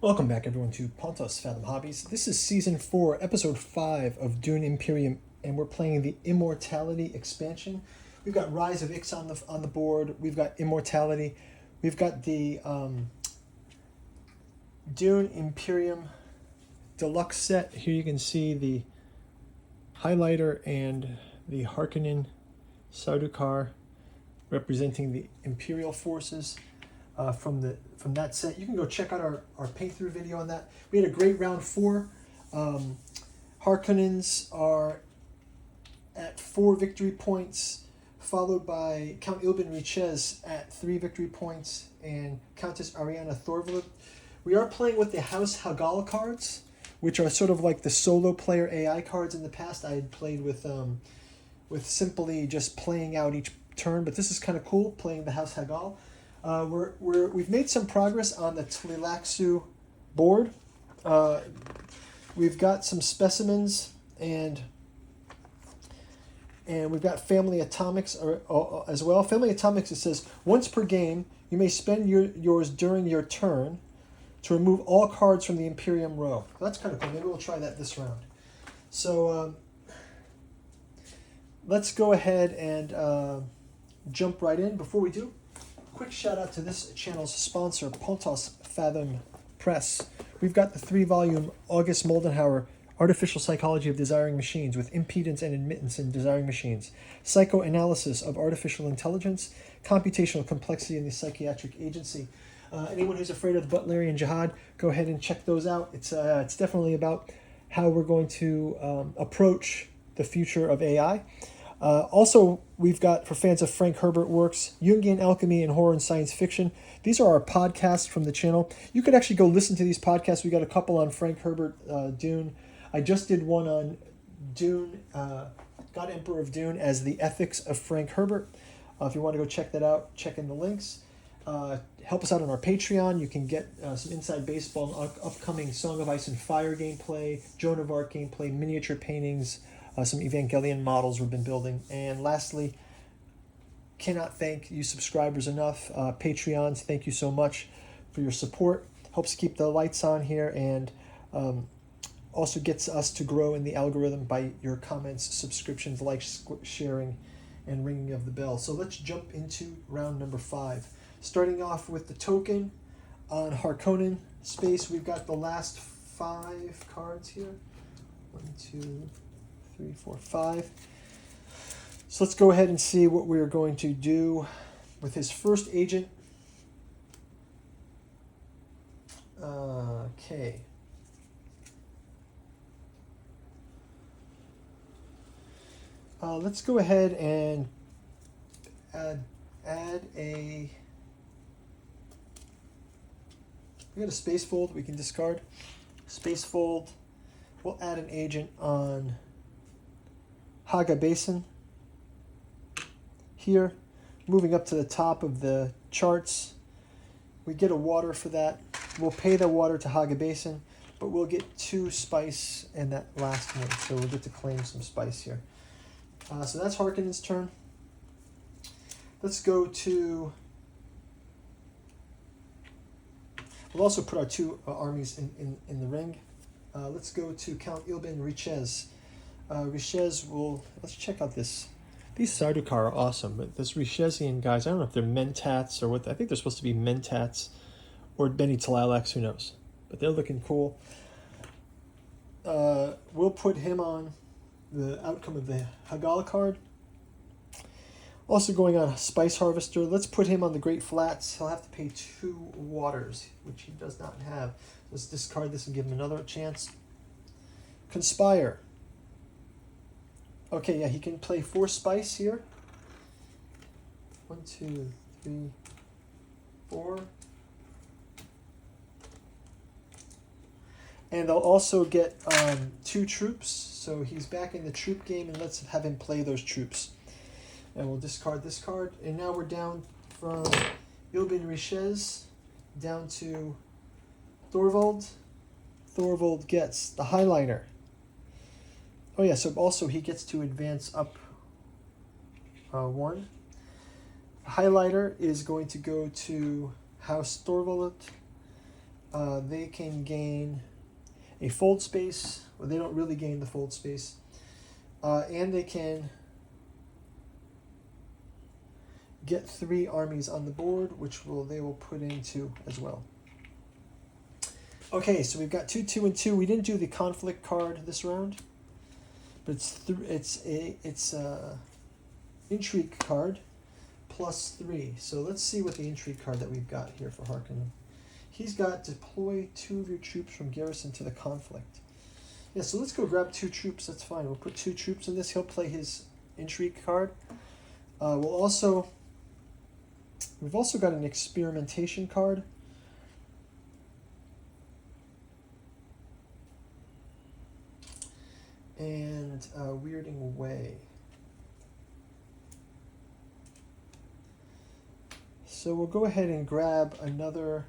Welcome back, everyone, to Pontos Fathom Hobbies. This is Season 4, Episode 5 of Dune Imperium, and we're playing the Immortality expansion. We've got Rise of Ix on the board. We've got Immortality. We've got the Dune Imperium Deluxe set. Here you can see the highlighter and the Harkonnen Sardaukar representing the Imperial forces. From that set. You can go check out our paint through video on that. We had a great round 4. Harkonnens are at 4 victory points, followed by Count Ilbin Richez at 3 victory points, and Countess Ariana Thorvald. We are playing with the House Hagal cards, which are sort of like the solo player AI cards in the past. I had played with simply just playing out each turn, but this is kind of cool, playing the House Hagal. We've made some progress on the Tleilax board. We've got some specimens, and we've got Family Atomics as well. Family Atomics, it says, once per game, you may spend yours during your turn to remove all cards from the Imperium row. That's kind of cool. Maybe we'll try that this round. So let's go ahead and jump right in. Before we do, quick shout out to this channel's sponsor, Pontos Fathom Press. We've got the 3-volume August Moldenhauer Artificial Psychology of Desiring Machines with Impedance and Admittance in Desiring Machines, Psychoanalysis of Artificial Intelligence, Computational Complexity in the Psychiatric Agency. Anyone who's afraid of the Butlerian Jihad, go ahead and check those out. It's definitely about how we're going to approach the future of AI. Also, we've got, for fans of Frank Herbert works, Jungian Alchemy and Horror and Science Fiction. These are our podcasts from the channel. You could actually go listen to these podcasts. We got a couple on Frank Herbert, Dune. I just did one on Dune, God Emperor of Dune, as the ethics of Frank Herbert. If you want to go check that out, check in the links. Help us out on our Patreon. You can get some Inside Baseball, upcoming Song of Ice and Fire gameplay, Joan of Arc gameplay, miniature paintings, some Evangelion models we've been building. And lastly, cannot thank you subscribers enough. Patreons, thank you so much for your support. Helps keep the lights on here, and also gets us to grow in the algorithm by your comments, subscriptions, likes, sharing, and ringing of the bell. So let's jump into round number 5. Starting off with the token on Harkonnen space, we've got the last 5 cards here. 1, 2, 3, 4, 5. So let's go ahead and see what we're going to do with his first agent. Okay. Let's go ahead and add a... We got a space fold we can discard. Space fold. We'll add an agent on Haga Basin here. Moving up to the top of the charts, we get a water for that. We'll pay the water to Haga Basin, but we'll get 2 spice in that last one, so we'll get to claim some spice here. So that's Harkonnen's turn. Let's go to... We'll also put our 2 armies in the ring. Let's go to Count Ilbin Richez. Richez will... Let's check out this. These Sardaukar are awesome, but this Richezian guys, I don't know if they're Mentats or what. I think they're supposed to be Mentats or Bene Tleilax, who knows. But they're looking cool. We'll put him on the outcome of the Hagal card. Also going on Spice Harvester. Let's put him on the Great Flats. He'll have to pay 2 waters, which he does not have. Let's discard this and give him another chance. Conspire. Okay, yeah, he can play 4 spice here. 1, 2, 3, 4. And they'll also get 2 troops. So he's back in the troop game, and let's have him play those troops. And we'll discard this card. And now we're down from Ilbin Richez down to Thorvald. Thorvald gets the highlighter. Oh yeah, so also he gets to advance up 1. The highlighter is going to go to House Thorvald. they can gain a fold space, or they don't really gain the fold space, and they can get 3 armies on the board, which they will put into as well. Okay, so we've got 2, 2, and 2. We didn't do the conflict card this round, but it's a intrigue card plus 3. So let's see what the intrigue card that we've got here for Harkonnen. He's got deploy 2 of your troops from garrison to the conflict. Yeah, so let's go grab 2 troops. That's fine. We'll put 2 troops in this. He'll play his intrigue card. We've also got an experimentation card. And weirding away. So we'll go ahead and grab another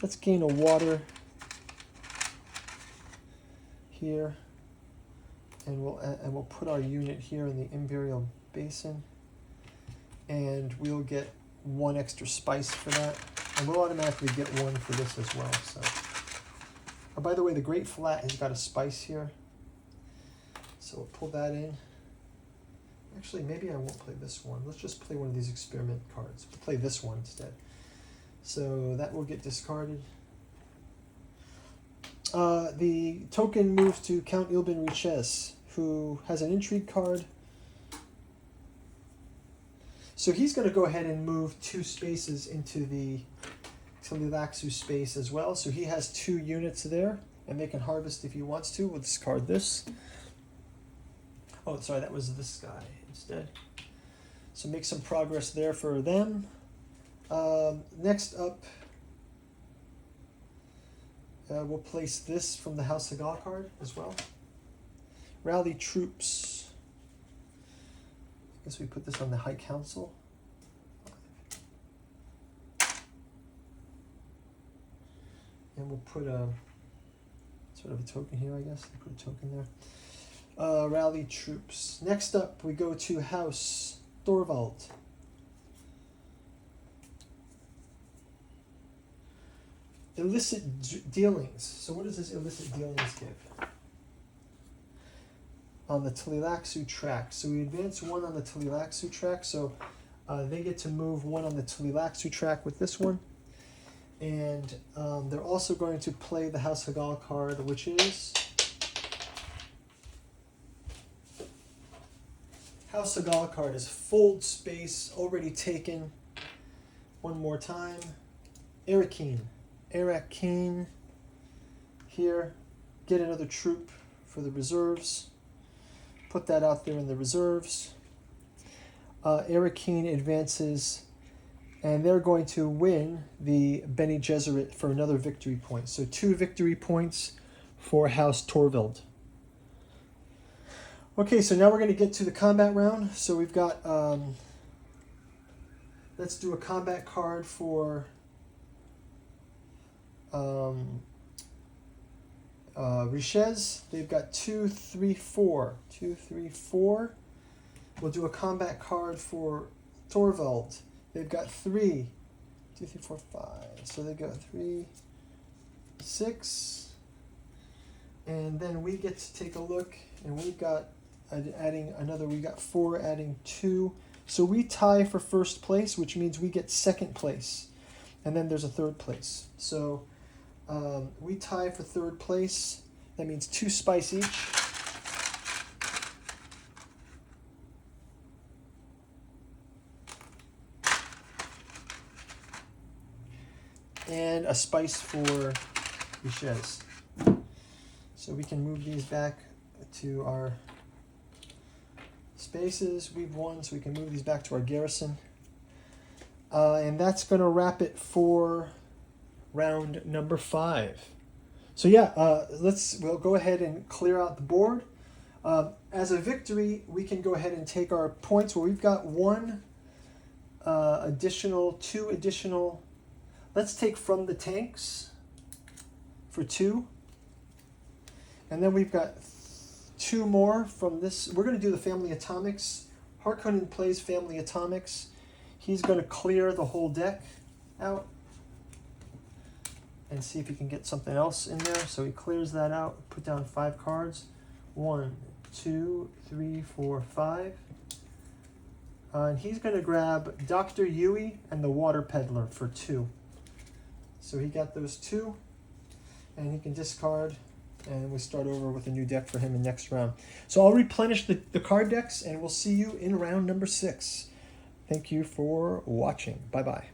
let's gain a water here, and we'll put our unit here in the Imperial Basin, and we'll get 1 extra spice for that, and we'll automatically get 1 for this as well. So, oh, by the way, the Great Flat has got a spice here, so we'll pull that in. Actually, maybe I won't play this one. Let's just play one of these experiment cards. We'll play this one instead. So that will get discarded. The token moves to Count Ilbin Riches, who has an intrigue card. So he's going to go ahead and move 2 spaces into the Tleilax space as well. So he has 2 units there, and they can harvest if he wants to. We'll discard this. Oh, sorry, that was this guy instead. So make some progress there for them. Next up, we'll place this from the House Hagal card as well. Rally troops. I guess we put this on the High Council. And we'll put a sort of a token here, I guess. Put a token there. Rally troops. Next up, we go to House Thorvald. Illicit dealings. So what does this illicit dealings give? On the Tleilax track. So we advance 1 on the Tleilax track. So they get to move 1 on the Tleilax track with this one. And they're also going to play the House Hagal card, which is House Hagal card is fold space, already taken. One more time. Arakeen here. Get another troop for the reserves. Put that out there in the reserves. Arakeen advances, and they're going to win the Bene Gesserit for another victory point. So 2 victory points for House Thorvald. Okay, so now we're going to get to the combat round. So we've got, let's do a combat card for Riches. They've got 2, 3, 4. 2, 3, 4. We'll do a combat card for Thorvald. They've got 3, 2, 3, 4, 5. So they got 3, 6. And then we get to take a look, and we've got adding another, we got 4 adding 2. So we tie for first place, which means we get second place. And then there's a third place. So we tie for third place. That means 2 spice each. And a spice for Riches. So we can move these back to our spaces. We've won, so we can move these back to our garrison. And that's going to wrap it for round number 5. So yeah, we'll go ahead and clear out the board. As a victory, we can go ahead and take our points where we've got 1 additional, 2 additional. Let's take from the tanks for 2. And then we've got 2 more from this. We're going to do the family atomics Harkonnen plays Family Atomics. He's going to clear the whole deck out and see if he can get something else in there. So he clears that out, put down 5 cards. 1, 2, 3, 4, 5. And he's going to grab Dr. Yui and the Water Peddler for 2. So he got those 2, and he can discard, and we'll start over with a new deck for him in next round. So I'll replenish the card decks, and we'll see you in round number 6. Thank you for watching. Bye-bye.